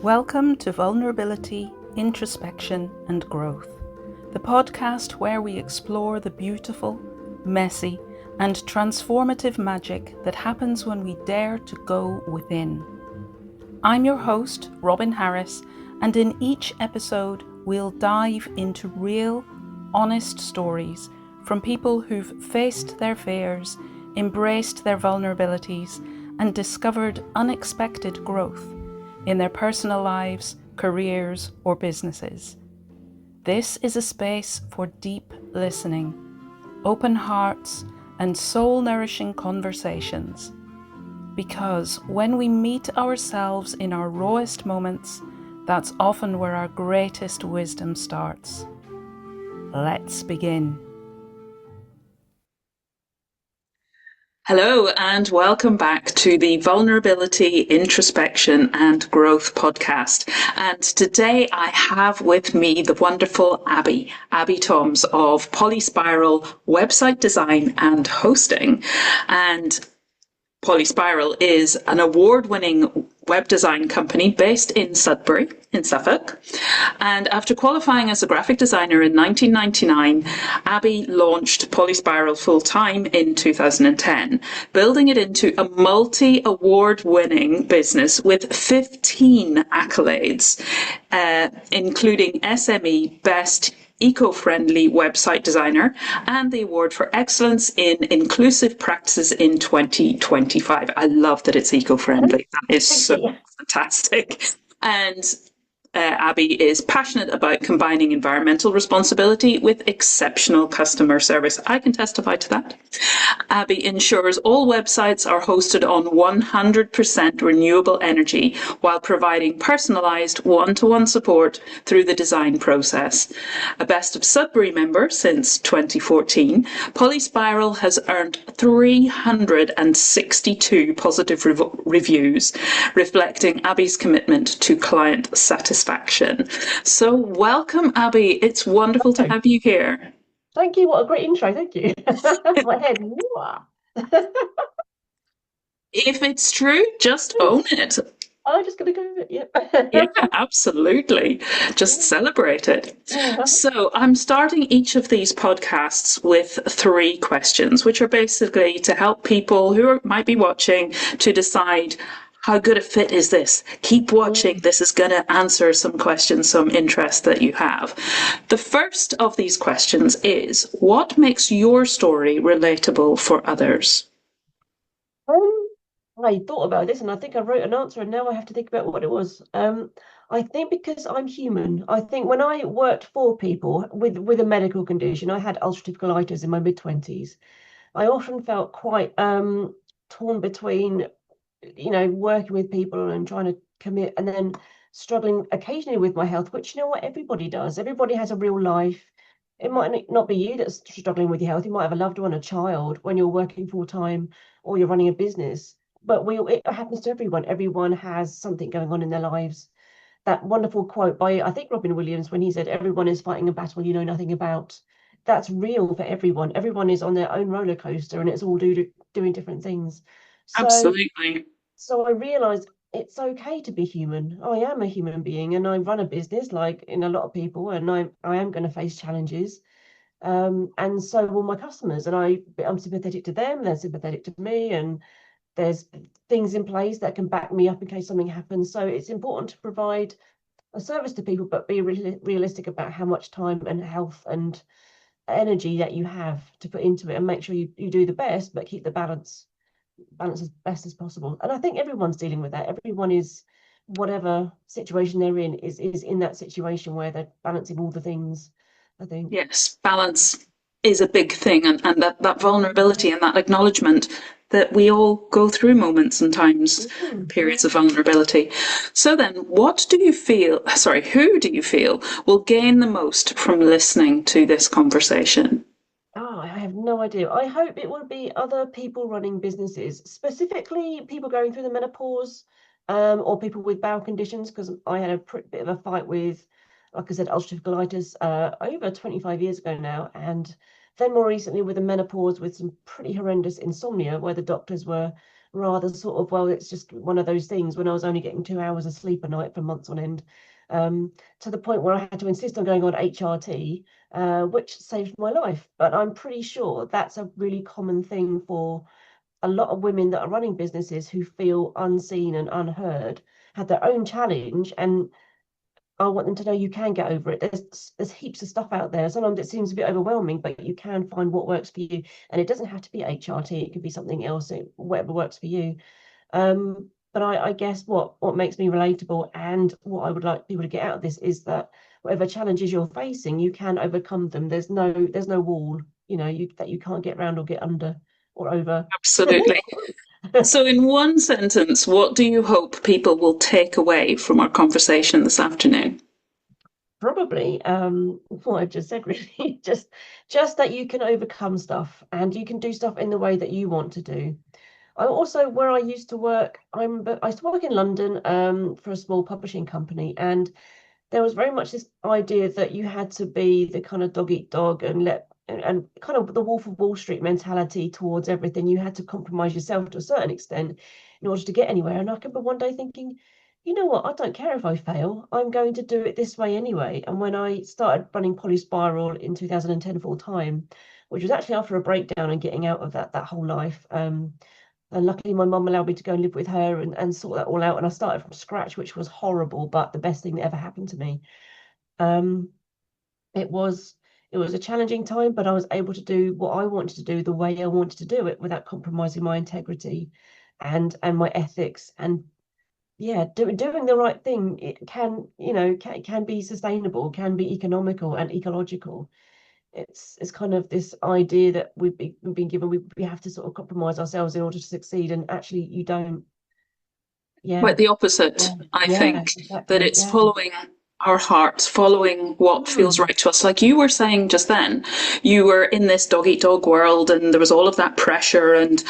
Welcome to Vulnerability, Introspection and Growth, the podcast where we explore the beautiful, messy and transformative magic that happens when we dare to go within. I'm your host, Robyn Harris, and in each episode we'll dive into real, honest stories from people who've faced their fears, embraced their vulnerabilities and discovered unexpected growth in their personal lives, careers, or businesses. This is a space for deep listening, open hearts, and soul-nourishing conversations. Because when we meet ourselves in our rawest moments, that's often where our greatest wisdom starts. Let's begin. Hello and welcome back to the Vulnerability, Introspection and Growth podcast. And today I have with me the wonderful Abbie Thoms of Polyspiral Website Design and Hosting. And Polyspiral is an award-winning web design company based in Sudbury, in Suffolk. And after qualifying as a graphic designer in 1999, Abbie launched Polyspiral full-time in 2010, building it into a multi-award-winning business with 15 accolades, including SME Best Eco-Friendly Website Designer and the Award for Excellence in Inclusive Practices in 2025. I love that it's eco-friendly. That is so fantastic. And Abbie is passionate about combining environmental responsibility with exceptional customer service. I can testify to that. Abbie ensures all websites are hosted on 100% renewable energy while providing personalised one-to-one support through the design process. A Best of Sudbury member since 2014, Polyspiral has earned 362 positive reviews, reflecting Abbie's commitment to client satisfaction. So welcome, Abbie. It's wonderful to have you here. Thank you. What a great intro. Thank you. My head. If it's true, just own it. I'm just going to go with it. Yep. Yeah, absolutely. Just celebrate it. So I'm starting each of these podcasts with 3 questions, which are basically to help people who might be watching to decide how good a fit is this? Keep watching. This is going to answer some questions, some interest that you have. The first of these questions is, what makes your story relatable for others? I thought about this and I think I wrote an answer and now I have to think about what it was. I think because I'm human. I think when I worked for people with a medical condition, I had ulcerative colitis in my mid-20s. I often felt quite torn between working with people and trying to commit and then struggling occasionally with my health, which, what, everybody does. Everybody has a real life. It might not be you that's struggling with your health. You might have a loved one, a child, when you're working full time or you're running a business. But it happens to everyone. Everyone has something going on in their lives. That wonderful quote by, I think, Robin Williams, when he said, everyone is fighting a battle you know nothing about. That's real for everyone. Everyone is on their own roller coaster and it's all doing different things. Absolutely. So I realized it's okay to be human. I am a human being and I run a business like in a lot of people, and I am going to face challenges. And so will my customers, and I'm sympathetic to them, they're sympathetic to me, and there's things in place that can back me up in case something happens. So it's important to provide a service to people, but be realistic about how much time and health and energy that you have to put into it, and make sure you do the best, but keep the balance as best as possible. And I think everyone's dealing with that. Everyone is, whatever situation they're in, is in that situation where they're balancing all the things, I think. Yes, balance is a big thing, and that vulnerability and that acknowledgement that we all go through moments and times, periods of vulnerability. So then, who do you feel will gain the most from listening to this conversation? Oh, I have no idea. I hope it will be other people running businesses, specifically people going through the menopause, or people with bowel conditions, because I had a bit of a fight with, like I said, ulcerative colitis over 25 years ago now. And then more recently with the menopause, with some pretty horrendous insomnia, where the doctors were rather sort of, well, it's just one of those things, when I was only getting 2 hours of sleep a night for months on end, to the point where I had to insist on going on HRT, which saved my life. But I'm pretty sure that's a really common thing for a lot of women that are running businesses who feel unseen and unheard, had their own challenge, and I want them to know you can get over it. There's heaps of stuff out there. Sometimes it seems a bit overwhelming, but you can find what works for you, and it doesn't have to be HRT. It could be something else, whatever works for you. But I guess what makes me relatable, and what I would like people to get out of this, is that whatever challenges you're facing, you can overcome them. There's no wall, that you can't get around or get under or over. Absolutely. So, in one sentence, what do you hope people will take away from our conversation this afternoon? Probably what I've just said, really. Just that you can overcome stuff, and you can do stuff in the way that you want to do. I also, where I used to work, I used to work in London for a small publishing company, and there was very much this idea that you had to be the kind of dog eat dog, and kind of the Wolf of Wall Street mentality towards everything. You had to compromise yourself to a certain extent in order to get anywhere. And I remember one day thinking, you know what, I don't care if I fail. I'm going to do it this way anyway. And when I started running Polyspiral in 2010 full time, which was actually after a breakdown and getting out of that whole life, and luckily my mum allowed me to go and live with her and sort that all out. And I started from scratch, which was horrible, but the best thing that ever happened to me. Um, it was a challenging time, but I was able to do what I wanted to do the way I wanted to do it, without compromising my integrity and my ethics. And yeah, doing the right thing, it can be sustainable, can be economical and ecological. It's kind of this idea that we've been given, we have to sort of compromise ourselves in order to succeed, and actually you don't. Yeah, Quite the opposite, yeah, I yeah, think, that exactly. it's Yeah. following our hearts, following what feels Mm, right to us. Like you were saying just then, you were in this dog eat dog world, and there was all of that pressure and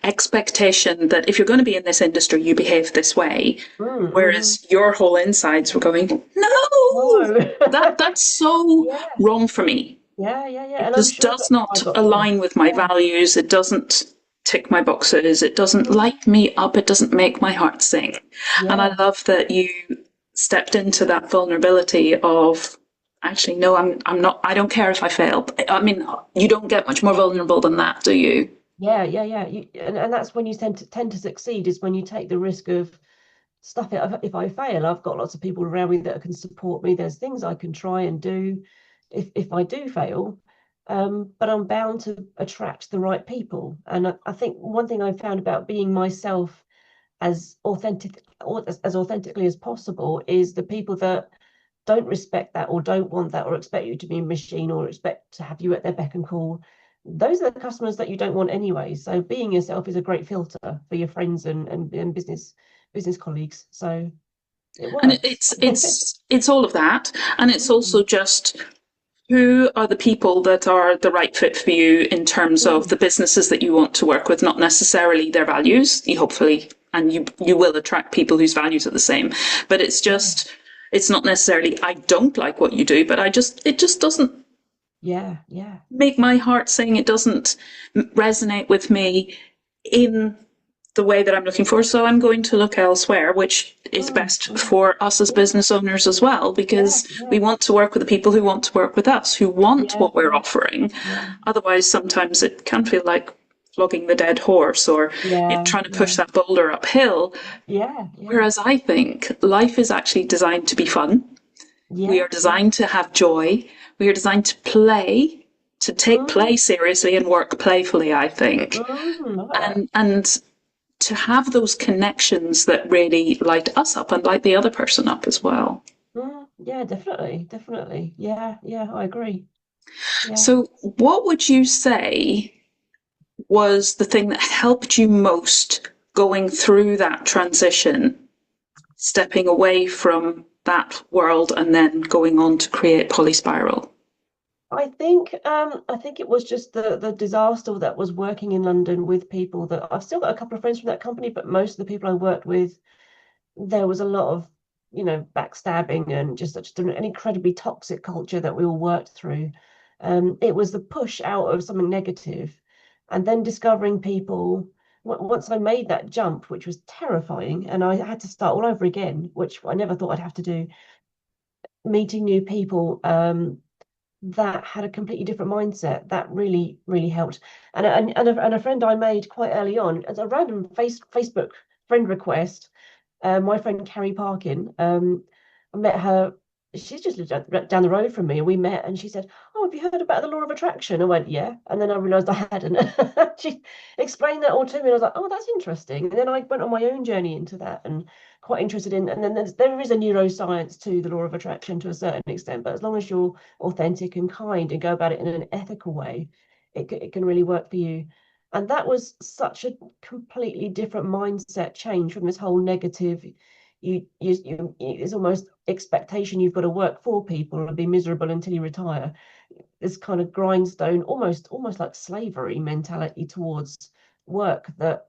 expectation that if you're going to be in this industry, you behave this way. mm. Whereas your whole insides were going, no, No. that's so Yeah, wrong for me. yeah. It And I'm just sure does that I not got there. align with my Yeah. values. It doesn't tick my boxes. It doesn't Mhm. light me up. It doesn't make my heart sing. And I Yeah, love that you stepped into that vulnerability of actually, no, I'm not, I don't care if I fail. I mean, you don't get much more vulnerable than that, do you? yeah. And that's when you tend to succeed, is when you take the risk of stuff it. If I fail, I've got lots of people around me that can support me. There's things I can try and do if I do fail. But I'm bound to attract the right people. And I think one thing I found about being myself as authentic, or as authentically as possible, is the people that don't respect that, or don't want that, or expect you to be a machine, or expect to have you at their beck and call. Those are the customers that you don't want anyway. So being yourself is a great filter for your friends and business colleagues. So it And works. it's all of that. And it's also Mm, just who are the people that are the right fit for you in terms of mm, the businesses that you want to work with, not necessarily their values. You hopefully, and you will attract people whose values are the same, but it's yeah, just, it's not necessarily, I don't like what you do, but it just doesn't yeah. make my heart sing. It doesn't resonate with me in the way that I'm looking for. So I'm going to look elsewhere, which is best Mm. for us as Yeah, business owners as well, yeah, because we yeah, want to work with the people who want to work with us, who want yeah, what we're yeah, offering. yeah, Otherwise, sometimes it can feel like flogging the dead horse, or yeah, trying to push yeah, that boulder uphill. yeah, Whereas I think life is actually designed to be fun. We yeah, are yeah. designed to have joy. We are designed to play, to take Mm, play seriously and work playfully, I think. like that. And to have those connections that really light us up and light the other person up as well. Yeah, definitely. Yeah, I agree. Yeah. So, what would you say was the thing that helped you most going through that transition, stepping away from that world and then going on to create Polyspiral? I think it was just the disaster that was working in London with people that I've still got a couple of friends from that company, but most of the people I worked with, there was a lot of, backstabbing and just an incredibly toxic culture that we all worked through. It was the push out of something negative, and then discovering people once I made that jump, which was terrifying, and I had to start all over again, which I never thought I'd have to do, meeting new people, that had a completely different mindset, that really, really helped. And a friend I made quite early on, as a random Facebook friend request, my friend Carrie Parkin, I met her. She's just lived down the road from me, and we met. And she said, "Oh, have you heard about the law of attraction?" I went, "Yeah." And then I realised I hadn't. She explained that all to me, and I was like, "Oh, that's interesting." And then I went on my own journey into that, and quite interested in. And then there is a neuroscience to the law of attraction to a certain extent, but as long as you're authentic and kind and go about it in an ethical way, it can really work for you. And that was such a completely different mindset change from this whole negative. It's almost expectation you've got to work for people and be miserable until you retire. This kind of grindstone, almost like slavery mentality towards work that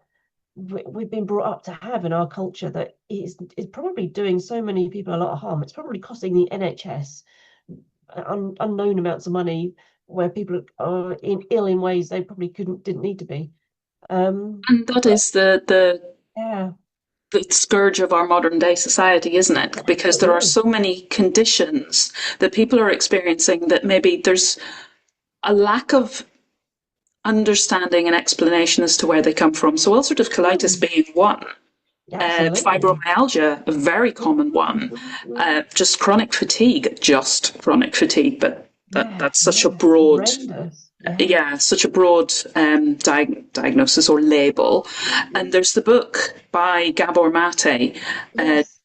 we've been brought up to have in our culture, that is probably doing so many people a lot of harm. It's probably costing the NHS unknown amounts of money, where people are ill in ways they probably didn't need to be. And that But is yeah, the scourge of our modern day society, isn't it? Because it there are is. so many conditions that people are experiencing that maybe there's a lack of understanding and explanation as to where they come from. So ulcerative colitis Mm, being one, absolutely. fibromyalgia, a very common one, just chronic fatigue, but Yeah, that's such a yeah, broad, horrendous. Yeah. yeah, such a broad diagnosis or label. And Mm, there's the book by Gabor Mate, uh, yes.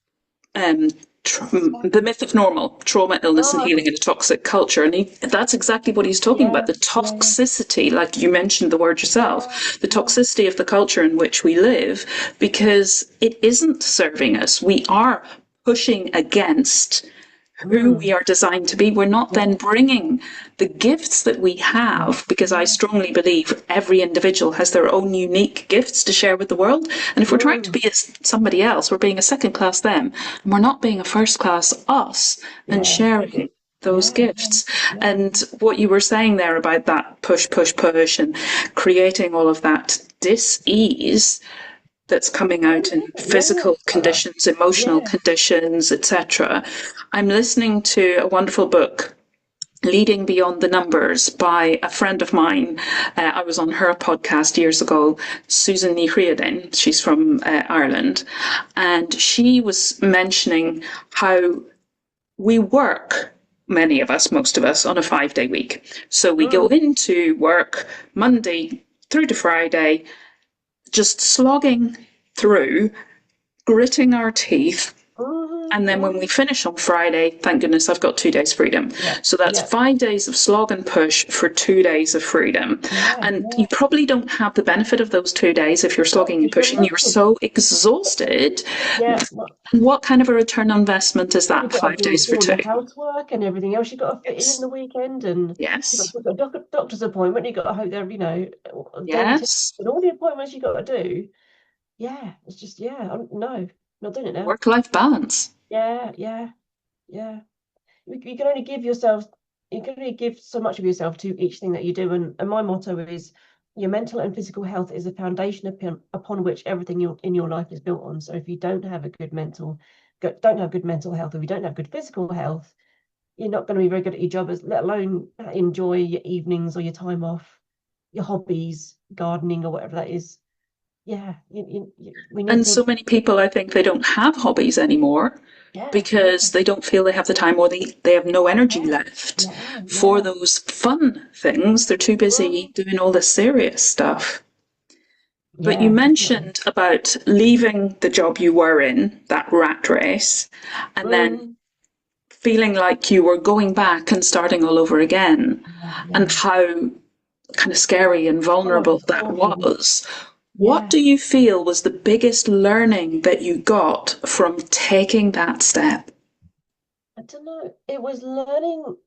um, the myth of normal trauma, illness, and Oh, healing in a toxic culture. And that's exactly what he's talking about, yeah, the yeah, toxicity, like you mentioned the word yeah, yourself, the yeah. toxicity of the culture in which we live, because it isn't serving us. We are pushing against who we Mm, are designed to be. We're not then yeah, bringing the gifts that we yeah, have, because I yeah. strongly believe every individual has their own unique gifts to share with the world. And if we're trying to Mm, be somebody else, we're being a second class them, and we're not being a first class us and yeah, sharing those yeah, yeah, gifts. yeah. And what you were saying there about that push, push, push, and creating all of that dis-ease that's coming out in Yeah, physical conditions, emotional yeah. conditions, etc. I'm listening to a wonderful book, Leading Beyond the Numbers, by a friend of mine. I was on her podcast years ago, Susan Ní Riordan. She's from Ireland. And she was mentioning how we work, many of us, most of us, on a 5-day week. So we go Mm, into work Monday through to Friday, just slogging through, gritting our teeth. And then when we mm. finish on Friday, thank goodness I've got 2 days freedom. Yeah, So that's yeah, 5 days of slog and push for 2 days of freedom. yeah, And yeah. you probably don't have the benefit of those 2 days if you're No, slogging and because you're pushing. You're working. so exhausted. Yeah, well, And what kind of a return on investment is and you've that? got to Five days do for all the two. housework and everything else. You've got to fit in Yes. the weekend, and you've got Yes. to book a doctor's appointment. You've got to hope they're, dentist Yes. and all the appointments you've got to do. Yeah, it's just, yeah, no, not doing it now. Work life balance. Yeah, yeah, yeah. You can only give yourself, you can only give so much of yourself to each thing that you do. And my motto is, your mental and physical health is a foundation upon which everything in your life is built on. So if you don't have a don't have good mental health, or if you don't have good physical health, you're not going to be very good at your job, let alone enjoy your evenings or your time off, your hobbies, gardening or whatever that is. Yeah, we need And to. so many people, I think, they don't have hobbies anymore Yeah, yeah, because they don't feel they have the time, or they have no energy yeah, left yeah, for yeah. those fun things. They're too busy Mm, doing all this serious stuff. But you yeah, definitely. mentioned about leaving the job you were in, that rat race, and then Mm, feeling like you were going back and starting all over again, yeah, and yeah. how kind of scary and Oh, vulnerable it's that awful. was. What Yeah. do you feel was the biggest learning that you got from taking that step? I don't know. It was learning.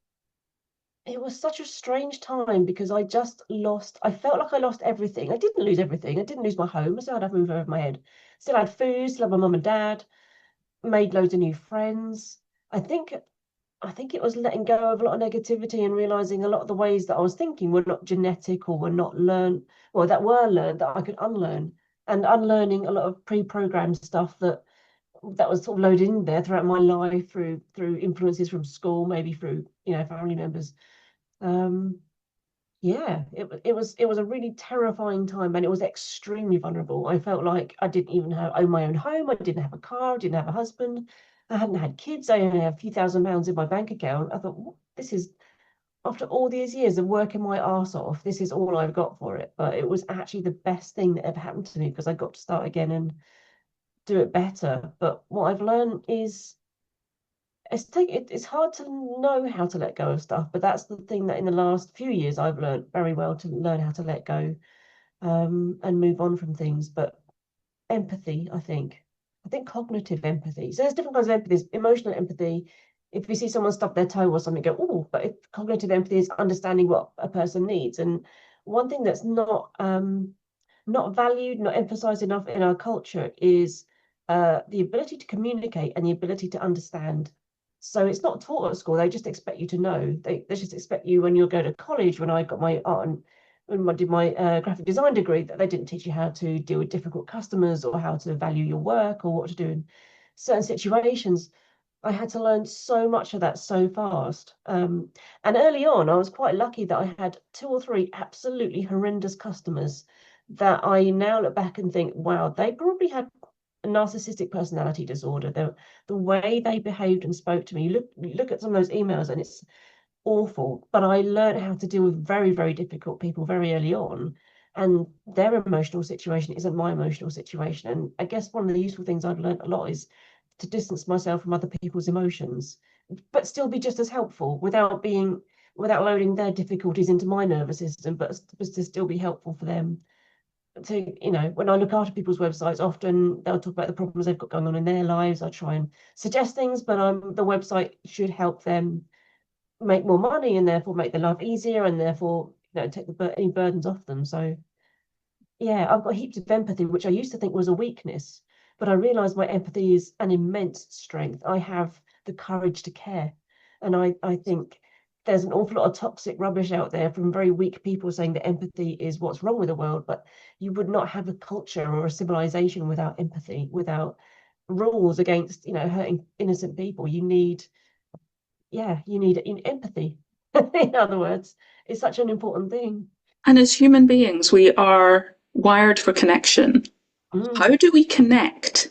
It was such a strange time because I felt like I lost everything. I didn't lose everything. I didn't lose my home. I still had a roof over my head. Still had food, still had my mum and dad, made loads of new friends. I think I think it was letting go of a lot of negativity and realizing a lot of the ways that I was thinking were not genetic or were not learned, well, that were learned that I could unlearn. and unlearning a lot of pre-programmed stuff that was sort of loaded in there throughout my life through influences from school, maybe through, family members. Um, yeah, it was a really terrifying time, and it was extremely vulnerable. I felt like I didn't even own my own home. I didn't have a car. I didn't have a husband. I hadn't had kids. I only had a few £1,000s in my bank account. I thought, this is, after all these years of working my arse off, this is all I've got for it. But it was actually the best thing that ever happened to me, because I got to start again and do it better. But what I've learned is it's hard to know how to let go of stuff, but that's the thing that in the last few years I've learned very well, to learn how to let go, and move on from things. But empathy, I think cognitive empathy. So there's different kinds of empathy. There's emotional empathy. If you see someone stub their toe or something, go, oh, but if cognitive empathy is understanding what a person needs. And one thing that's not valued, not emphasized enough in our culture is the ability to communicate and the ability to understand. So it's not taught at school. They just expect you to know. They just expect you, when you go to college. When I got my art and when I did my graphic design degree, that they didn't teach you how to deal with difficult customers, or how to value your work, or what to do in certain situations. I had to learn so much of that so fast. And early on, I was quite lucky that I had two or three absolutely horrendous customers that I now look back and think, wow, they probably had a narcissistic personality disorder. The way they behaved and spoke to me, you look at some of those emails and it's awful. But I learned how to deal with very, very difficult people very early on. And their emotional situation isn't my emotional situation. And I guess one of the useful things I've learned a lot is to distance myself from other people's emotions, but still be just as helpful without loading their difficulties into my nervous system, but to still be helpful for them. To, when I look after people's websites, often they'll talk about the problems they've got going on in their lives. I try and suggest things, but the website should help them make more money, and therefore make their life easier, and therefore, take any burdens off them. So yeah, I've got heaps of empathy, which I used to think was a weakness, but I realize my empathy is an immense strength. I have the courage to care. And I think there's an awful lot of toxic rubbish out there from very weak people saying that empathy is what's wrong with the world. But you would not have a culture or a civilization without empathy, without rules against, hurting innocent people. You need empathy. In other words, it's such an important thing. And as human beings, we are wired for connection. Mm, How do we connect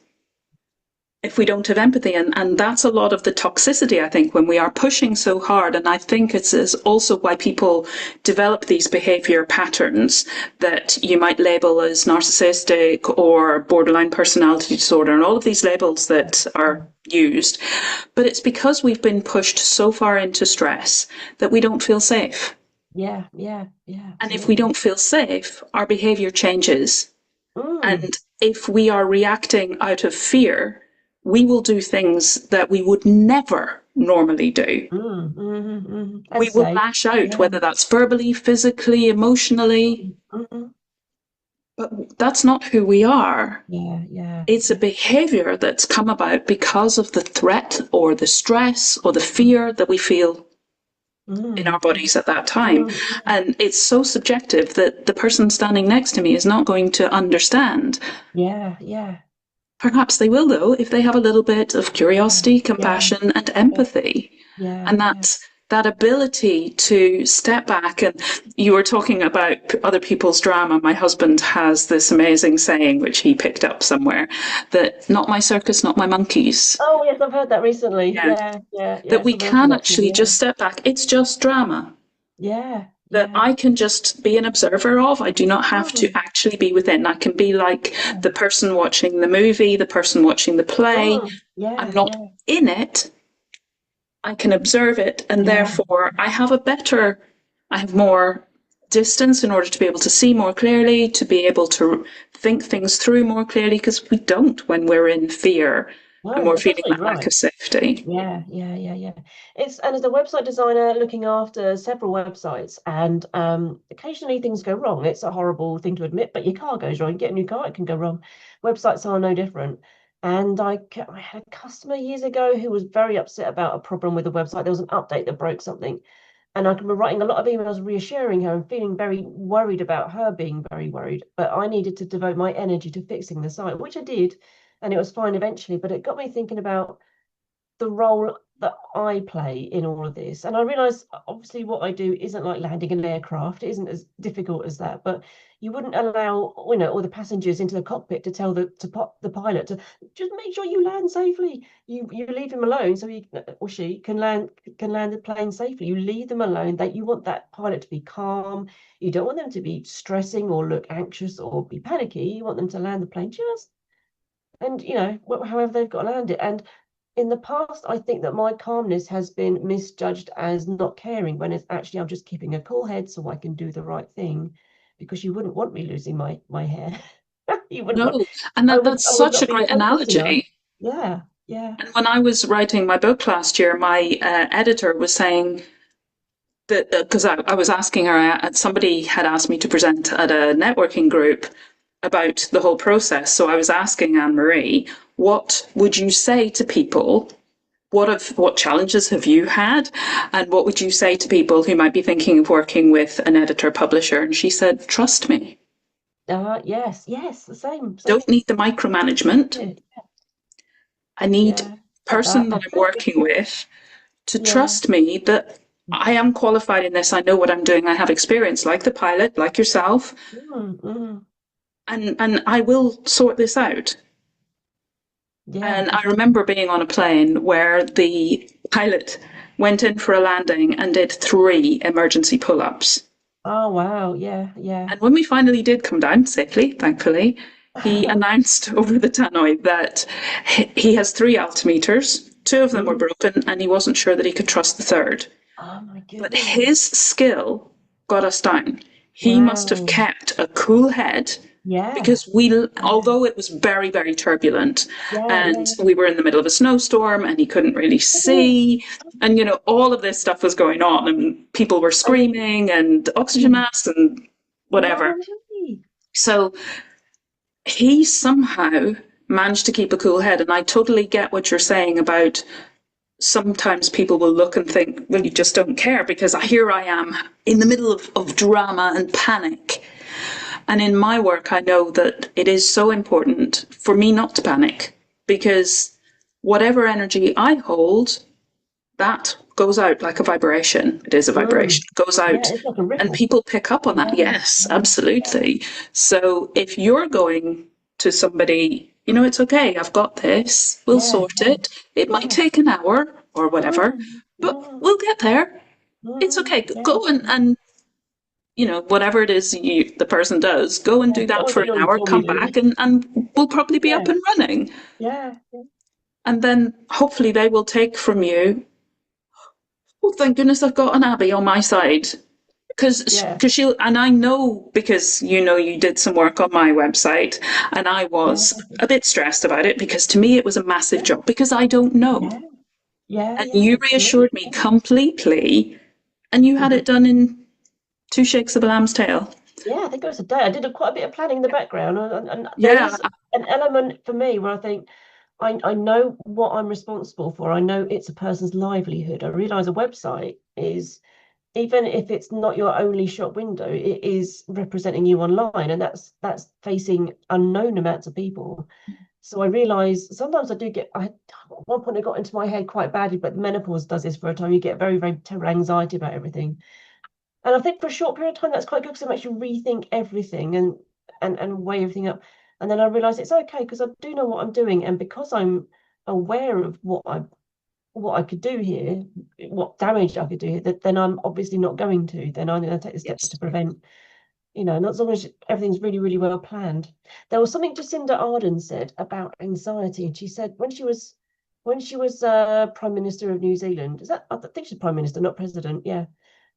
if we don't have empathy? And that's a lot of the toxicity, I think, when we are pushing so hard. And I think it's also why people develop these behavior patterns that you might label as narcissistic or borderline personality disorder, and all of these labels that are used. But it's because we've been pushed so far into stress that we don't feel safe. yeah, yeah, yeah, And if we absolutely. don't feel safe, our behavior changes. Mm, And if we are reacting out of fear, we will do things that we would never normally do. As We I will say, lash out, yeah. whether that's verbally, physically, emotionally, Mm, but that's not who we are. yeah, yeah, It's a yeah. behavior that's come about because of the threat or the stress or the fear that we feel in our Mm, bodies at that time. mm, And it's so subjective that the person standing next to me is not going to understand. yeah, yeah, Perhaps they will, though, if they have a little bit of yeah, curiosity, yeah, compassion, and yeah, empathy. yeah, And yeah. that ability to step back. And you were talking about other people's drama. My husband has this amazing saying, which he picked up somewhere, that not my circus, not my monkeys. Oh yes, I've heard that recently. Yeah. Yeah, yeah, That yeah. we Someone else can said that to me. actually Yeah, just step back. It's just drama yeah, that yeah. I can just be an observer of. I do not have to Mm, actually be within. I can be like yeah, the person watching the movie, the person watching the play. I'm yeah, not yeah, in it. I can observe it, and yeah. therefore I have more distance in order to be able to see more clearly, to be able to think things through more clearly, because we don't when we're in fear and No, we're that's feeling absolutely that lack right. of safety. Yeah, yeah, yeah, yeah. And as a website designer looking after several websites, and occasionally things go wrong. It's a horrible thing to admit, but your car goes wrong. You get a new car, it can go wrong. Websites are no different. And I had a customer years ago who was very upset about a problem with the website. There was an update that broke something. And I can be writing a lot of emails reassuring her and feeling very worried about her being very worried. But I needed to devote my energy to fixing the site, which I did, and it was fine eventually. But it got me thinking about the role that I play in all of this. And I realize obviously what I do isn't like landing an aircraft. It isn't as difficult as that. But you wouldn't allow, all the passengers into the cockpit to tell the pilot to just make sure you land safely. You leave him alone so he or she can land the plane safely. You leave them alone. That you want that pilot to be calm. You don't want them to be stressing or look anxious or be panicky. You want them to land the plane just and however they've got to land it. And in the past, I think that my calmness has been misjudged as not caring when it's actually I'm just keeping a cool head so I can do the right thing, because you wouldn't want me losing my hair. You wouldn't want. No, and I that's would such not a be great focused enough. analogy. Yeah, yeah. And when I was writing my book last year, my editor was saying that because I was asking her, somebody had asked me to present at a networking group about the whole process. So I was asking Anne Marie, what would you say to people? What challenges have you had? And what would you say to people who might be thinking of working with an editor publisher? And she said, trust me. Yes, yes, the same. Don't need the micromanagement. Yeah, I need the yeah. person that That's I'm it. working with to Yeah. trust me that I am qualified in this. I know what I'm doing. I have experience, like the pilot, like yourself, Mm. and I will sort this out. Yeah, And I definitely. remember being on a plane where the pilot went in for a landing and did 3 emergency pull-ups. Oh wow, yeah, yeah. And when we finally did come down safely, thankfully, he announced over the tannoy that he has 3 altimeters. 2 of them were Mm. broken, and he wasn't sure that he could trust the third. Oh my But his goodness. skill got us down. He must have Wow. kept a cool head Yeah. because we, Yeah. although it was very, very turbulent Yeah, and yeah, we were in the middle of a snowstorm and he couldn't really yeah. see, and all of this stuff was going on and people were I mean, screaming and oxygen mm, masks and whatever. no way. So he somehow managed to keep a cool head. And I totally get what you're saying about sometimes people will look and think, well, you just don't care, because here I am in the middle of drama and panic. And in my work, I know that it is so important for me not to panic, because whatever energy I hold, that goes out like a vibration. It is a vibration. Mm. It goes Yeah, out it's like a and ripple. people pick up on that. Yeah, Yes, yeah, yeah, absolutely. So if you're going to somebody, it's okay, I've got this, we'll yeah, sort it. It might yeah. take an hour or whatever, Mm, but mm, we'll get there. It's mm, okay. yeah, Go and whatever it is the person does, go and yeah. do Get that on for what an you hour, normally come do. back, and we'll probably be up Yeah, and running. yeah, And then hopefully they will take from you, oh, thank goodness I've got an Abbie on my side. Because yeah, she'll, and I know, because you did some work on my website, and I yeah, was a bit stressed about it, because to me it was a massive job, because I don't know. yeah, yeah, And yeah. you It's great. reassured me completely, and you had Mhm. it done in 2 shakes of a lamb's tail. Yeah, I think it was a day. I did quite a bit of planning in the background, and there Yeah, is an element for me where I think I know what I'm responsible for. I know it's a person's livelihood. I realize a website is, even if it's not your only shop window, it is representing you online, and that's facing unknown amounts of people. So I realize sometimes I do get, at one point it got into my head quite badly, but menopause does this for a time. You get very, very terrible anxiety about everything. And I think for a short period of time, that's quite good because it makes you rethink everything and weigh everything up. And then I realize it's okay because I do know what I'm doing. And because I'm aware of what I could do here, what damage I could do here, that then I'm obviously not going to. Then I'm going to take the steps yes. to prevent, not as long as everything's really, really well planned. There was something Jacinda Ardern said about anxiety, and she said when she was Prime Minister of New Zealand, is that I think she's Prime Minister, not President, yeah.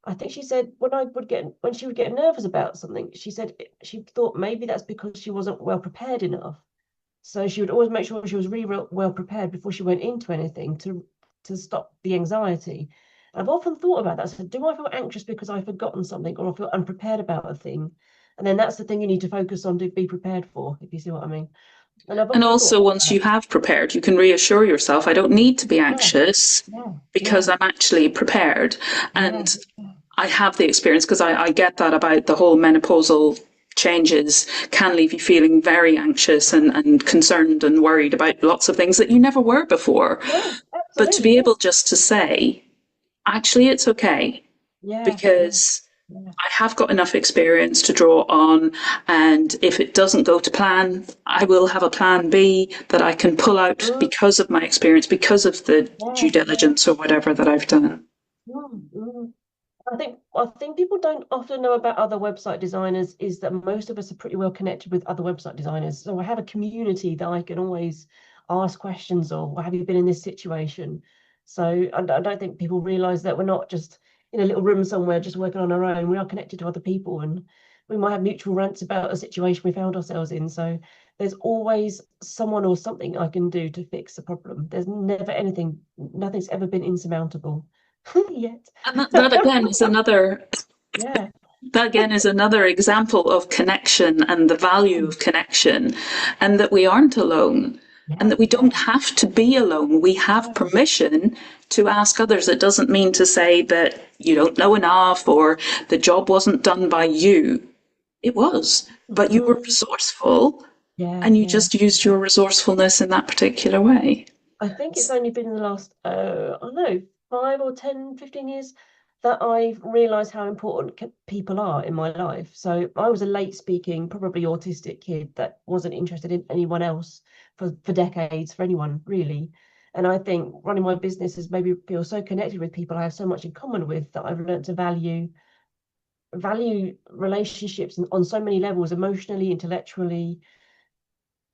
I think she said when she would get nervous about something, she said she thought maybe that's because she wasn't well prepared enough. So she would always make sure she was really well prepared before she went into anything to stop the anxiety. And I've often thought about that. So do I feel anxious because I've forgotten something or I feel unprepared about a thing? And then that's the thing you need to focus on to be prepared for, if you see what I mean. And I've And often thought also, about once that. you have prepared, you can reassure yourself, I don't need to be Yeah, anxious yeah, because yeah, I'm actually prepared. yeah, And I have the experience because I get that about the whole menopausal changes can leave you feeling very anxious and concerned and worried about lots of things that you never were before. No, But to absolutely, be able yes. just to say, actually, it's okay Yeah, yeah, because yeah. I have got enough experience to draw on. And if it doesn't go to plan, I will have a plan B that I can pull out Mm, because of my experience, because of the due yeah, yeah. diligence or whatever that I've done. Mm. I think people don't often know about other website designers is that most of us are pretty well connected with other website designers. So I have a community that I can always ask questions of. Well, have you been in this situation? So I don't think people realize that we're not just in a little room somewhere just working on our own. We are connected to other people, and we might have mutual rants about a situation we found ourselves in. So there's always someone or something I can do to fix the problem. There's never anything, nothing's ever been insurmountable yet. And that again is another Yeah. that again is another example of connection and the value Mm. of connection, and that we aren't alone and Yeah, that we yeah. don't have to be alone. We have No. permission to ask others. It doesn't mean to say that you don't know enough or the job wasn't done by you. It was, but you were Mm. resourceful Yeah, and you yeah. just used your resourcefulness in that particular way. I think it's only been in the last, I don't know, 5 or 10, 15 years that I've realised how important people are in my life. So I was a late speaking, probably autistic kid that wasn't interested in anyone else for decades, for anyone really. And I think running my business has made me feel so connected with people I have so much in common with that I've learned to value relationships on so many levels, emotionally, intellectually,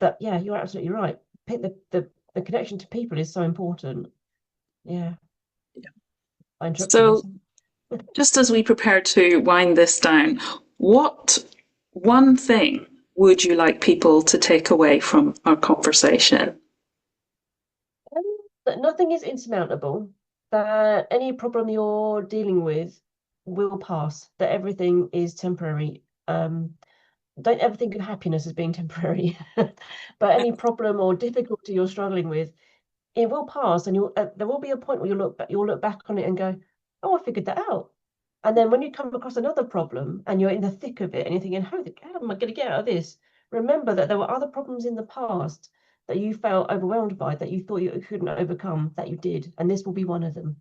that yeah, you're absolutely right. The connection to people is so important. Yeah, I interrupted So, myself. just as we prepare to wind this down, what one thing would you like people to take away from our conversation? That nothing is insurmountable, that any problem you're dealing with will pass, that everything is temporary. Don't ever think of happiness as being temporary, but any problem or difficulty you're struggling with, it will pass, and there will be a point where you'll look back on it and go, "Oh, I figured that out." And then when you come across another problem and you're in the thick of it and you're thinking, how am I going to get out of this? Remember that there were other problems in the past that you felt overwhelmed by, that you thought you couldn't overcome, that you did, and this will be one of them.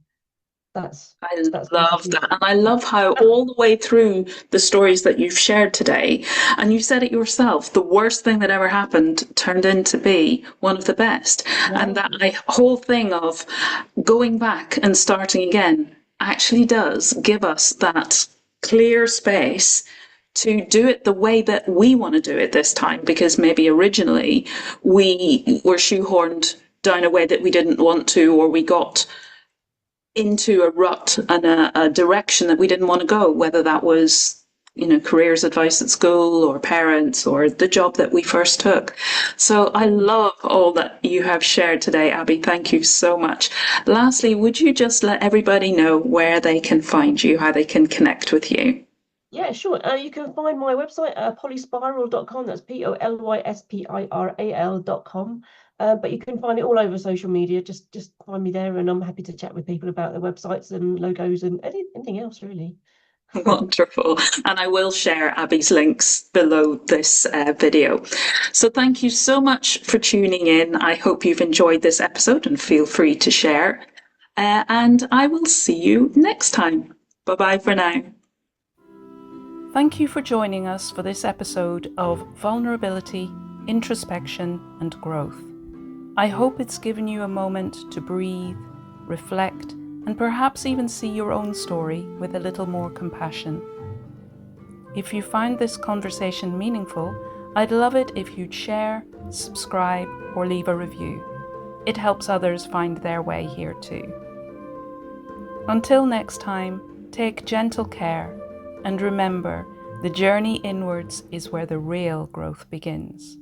That's I that's my love that. conclusion. And I love how all the way through the stories that you've shared today, and you said it yourself, the worst thing that ever happened turned into be one of the best. And Yeah, that whole thing of going back and starting again actually does give us that clear space to do it the way that we want to do it this time, because maybe originally we were shoehorned down a way that we didn't want to, or we got into a rut and a direction that we didn't want to go, whether that was, careers advice at school or parents or the job that we first took. So I love all that you have shared today, Abbie. Thank you so much. Lastly, would you just let everybody know where they can find you, how they can connect with you? yeah, sure. You can find my website, polyspiral.com. That's polyspiral.com. But you can find it all over social media. Just find me there, and I'm happy to chat with people about their websites and logos and anything else, really. Wonderful. And I will share Abbie's links below this video. So thank you so much for tuning in. I hope you've enjoyed this episode and feel free to share. And I will see you next time. Bye bye for now. Thank you for joining us for this episode of Vulnerability, Introspection and Growth. I hope it's given you a moment to breathe, reflect, and perhaps even see your own story with a little more compassion. If you find this conversation meaningful, I'd love it if you'd share, subscribe, or leave a review. It helps others find their way here too. Until next time, take gentle care, and remember, the journey inwards is where the real growth begins.